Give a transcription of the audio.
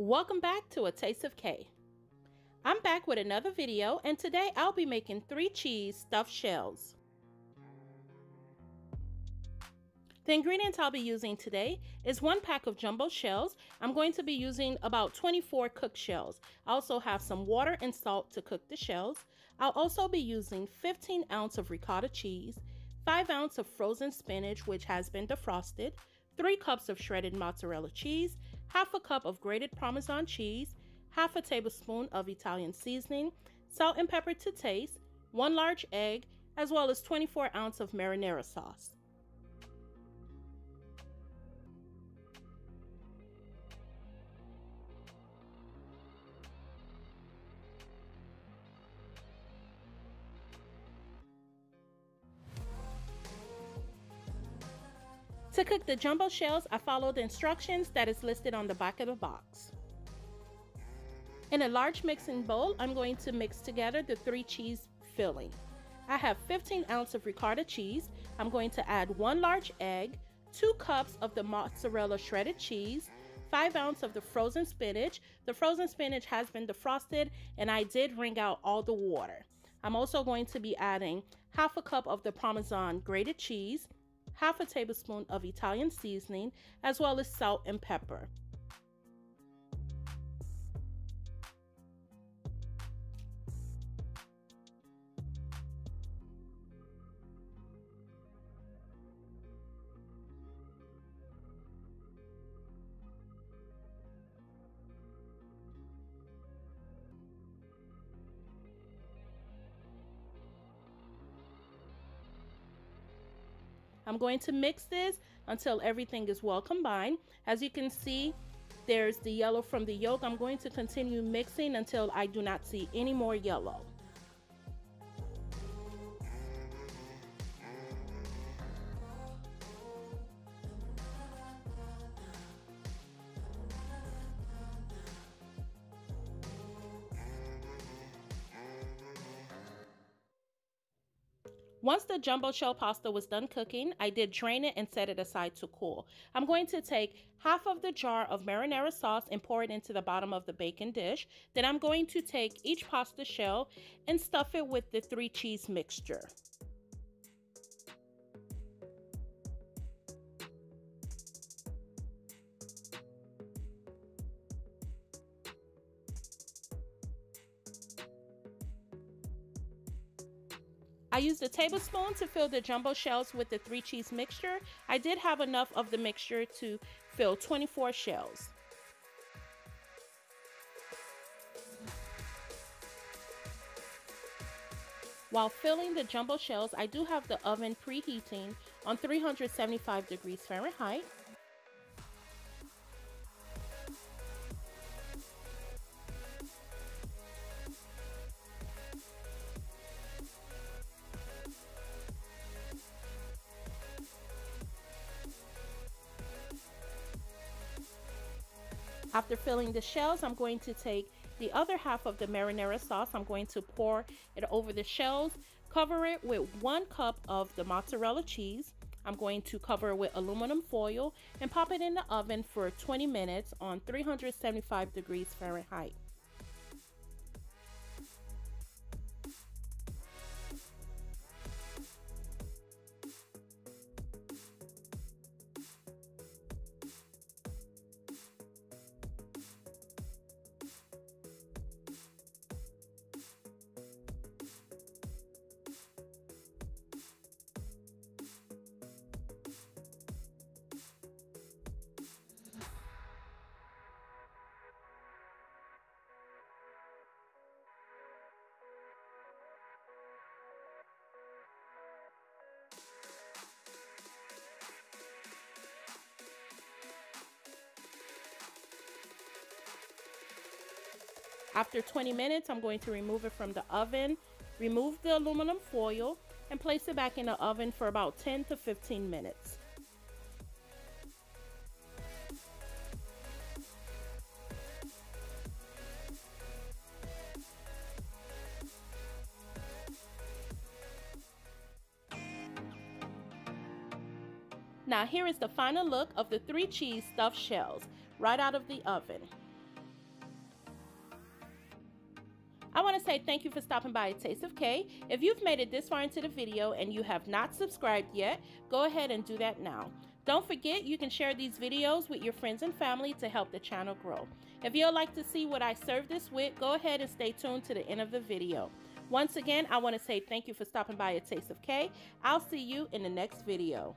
Welcome back to A Taste of K. I'm back with another video, and today I'll be making 3 cheese stuffed shells. The ingredients I'll be using today is 1 pack of jumbo shells. I'm going to be using about 24 cooked shells. I also have some water and salt to cook the shells. I'll also be using 15 ounces of ricotta cheese, 5 ounces of frozen spinach which has been defrosted, 3 cups of shredded mozzarella cheese, half a cup of grated Parmesan cheese, half a tablespoon of Italian seasoning, salt and pepper to taste, 1 large egg, as well as 24 ounces of marinara sauce. To cook the jumbo shells, I followed the instructions that is listed on the back of the box. In a large mixing bowl, I'm going to mix together the 3 cheese filling. I have 15 ounces of ricotta cheese. I'm going to add 1 large egg, 2 cups of the mozzarella shredded cheese, 5 ounces of the frozen spinach. The frozen spinach has been defrosted and I did wring out all the water. I'm also going to be adding half a cup of the Parmesan grated cheese, half a tablespoon of Italian seasoning, as well as salt and pepper. I'm going to mix this until everything is well combined. As you can see, there's the yellow from the yolk. I'm going to continue mixing until I do not see any more yellow. Once the jumbo shell pasta was done cooking, I did drain it and set it aside to cool. I'm going to take half of the jar of marinara sauce and pour it into the bottom of the baking dish. Then I'm going to take each pasta shell and stuff it with the 3 cheese mixture. I used a tablespoon to fill the jumbo shells with the 3 cheese mixture. I did have enough of the mixture to fill 24 shells. While filling the jumbo shells, I do have the oven preheating on 375 degrees Fahrenheit. After filling the shells, I'm going to take the other half of the marinara sauce. I'm going to pour it over the shells, cover it with 1 cup of the mozzarella cheese. I'm going to cover it with aluminum foil and pop it in the oven for 20 minutes on 375 degrees Fahrenheit. After 20 minutes, I'm going to remove it from the oven, remove the aluminum foil, and place it back in the oven for about 10 to 15 minutes. Now here is the final look of the 3 cheese stuffed shells right out of the oven. I want to say thank you for stopping by A Taste of K. If you've made it this far into the video and you have not subscribed yet, go ahead and do that now. Don't forget, you can share these videos with your friends and family to help the channel grow. If you'd like to see what I serve this with, go ahead and stay tuned to the end of the video. Once again, I want to say thank you for stopping by A Taste of K. I'll see you in the next video.